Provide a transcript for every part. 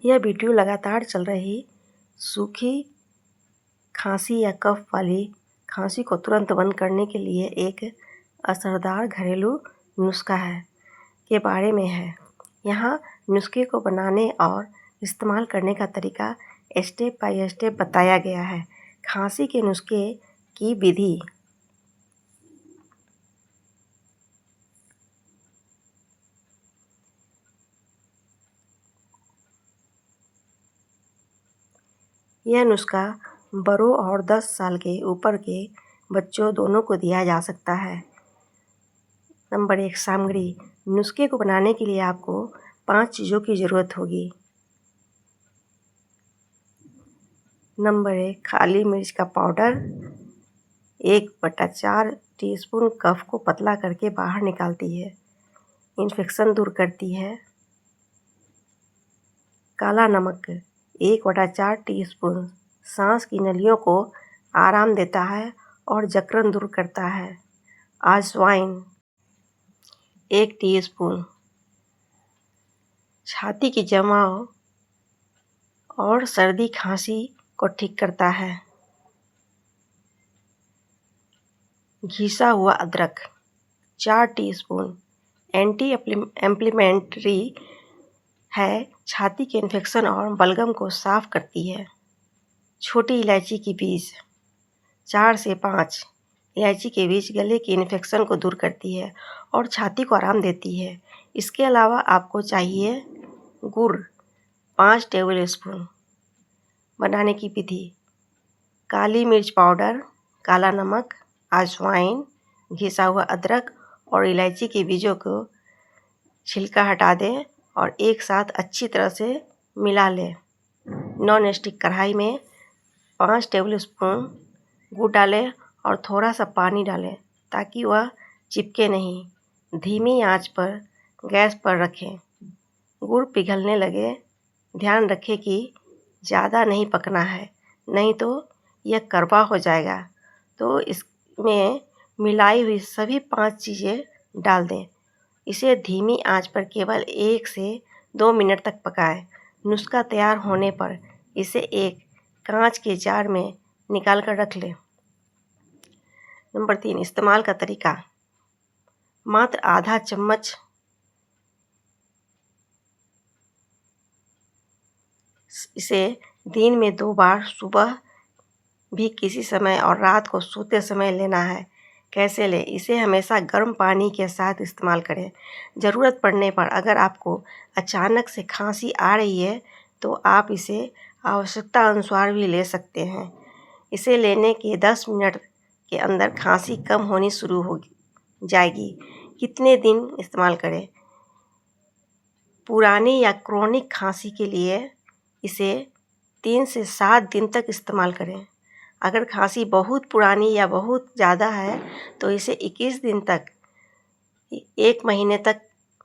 यह वीडियो लगातार चल रही सूखी खांसी या कफ वाली खांसी को तुरंत बंद करने के लिए एक असरदार घरेलू नुस्खा के बारे में है। यहाँ नुस्खे को बनाने और इस्तेमाल करने का तरीका स्टेप बाय स्टेप बताया गया है। खांसी के नुस्खे की विधि। यह नुस्खा बड़ों और 10 साल के ऊपर के बच्चों दोनों को दिया जा सकता है। नंबर 1, सामग्री। नुस्खे को बनाने के लिए आपको 5 चीज़ों की ज़रूरत होगी। नंबर 1, काली मिर्च का पाउडर 1/4 टीस्पून। कफ को पतला करके बाहर निकालती है, इन्फेक्शन दूर करती है। काला नमक 1/4 टीस्पून, सांस की नलियों को आराम देता है और जकड़न दूर करता है। अजवाइन 1 टीस्पून, छाती की जमाव और सर्दी खांसी को ठीक करता है। घिसा हुआ अदरक 4 टीस्पून, एंटी एम्प्लीमेंट्री है, छाती के इन्फेक्शन और बलगम को साफ करती है। छोटी इलायची की बीज 4 से 5। इलायची के बीज गले के इन्फेक्शन को दूर करती है और छाती को आराम देती है। इसके अलावा आपको चाहिए गुड़ 5 टेबल स्पून। बनाने की विधि। काली मिर्च पाउडर, काला नमक, अजवाइन, घिसा हुआ अदरक और इलायची के बीजों को छिलका हटा दें और एक साथ अच्छी तरह से मिला लें। नॉन स्टिक कढ़ाई में 5 टेबल स्पून गुड़ डालें और थोड़ा सा पानी डालें ताकि वह चिपके नहीं। धीमी आंच पर गैस पर रखें। गुड़ पिघलने लगे, ध्यान रखें कि ज़्यादा नहीं पकना है, नहीं तो यह कड़वा हो जाएगा। तो इसमें मिलाई हुई सभी 5 चीज़ें डाल दें। इसे धीमी आंच पर केवल 1 से 2 मिनट तक पकाएं। नुस्खा तैयार होने पर इसे एक कांच के जार में निकाल कर रख लें। नंबर 3, इस्तेमाल का तरीका। मात्र आधा चम्मच इसे दिन में 2 बार, सुबह भी किसी समय और रात को सोते समय लेना है। कैसे लें? इसे हमेशा गर्म पानी के साथ इस्तेमाल करें। ज़रूरत पड़ने पर अगर आपको अचानक से खांसी आ रही है तो आप इसे आवश्यकता अनुसार भी ले सकते हैं। इसे लेने के 10 मिनट के अंदर खांसी कम होनी शुरू हो जाएगी। कितने दिन इस्तेमाल करें? पुरानी या क्रोनिक खांसी के लिए इसे 3 से 7 दिन तक इस्तेमाल करें। अगर खांसी बहुत पुरानी या बहुत ज़्यादा है तो इसे 21 दिन तक, 1 महीने तक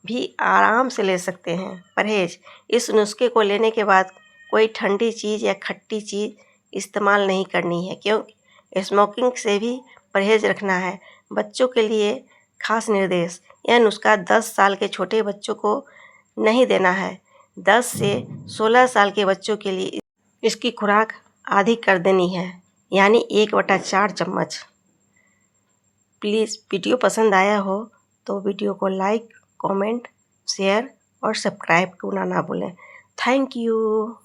भी आराम से ले सकते हैं। परहेज। इस नुस्खे को लेने के बाद कोई ठंडी चीज़ या खट्टी चीज़ इस्तेमाल नहीं करनी है, क्योंकि स्मोकिंग से भी परहेज रखना है। बच्चों के लिए खास निर्देश। यह नुस्खा 10 साल के छोटे बच्चों को नहीं देना है। 10 से 16 साल के बच्चों के लिए इसकी खुराक आधी कर देनी है, यानी 1/4 चम्मच। प्लीज़ वीडियो पसंद आया हो तो वीडियो को लाइक, कमेंट, शेयर और सब्सक्राइब करना ना भूलें। Thank you.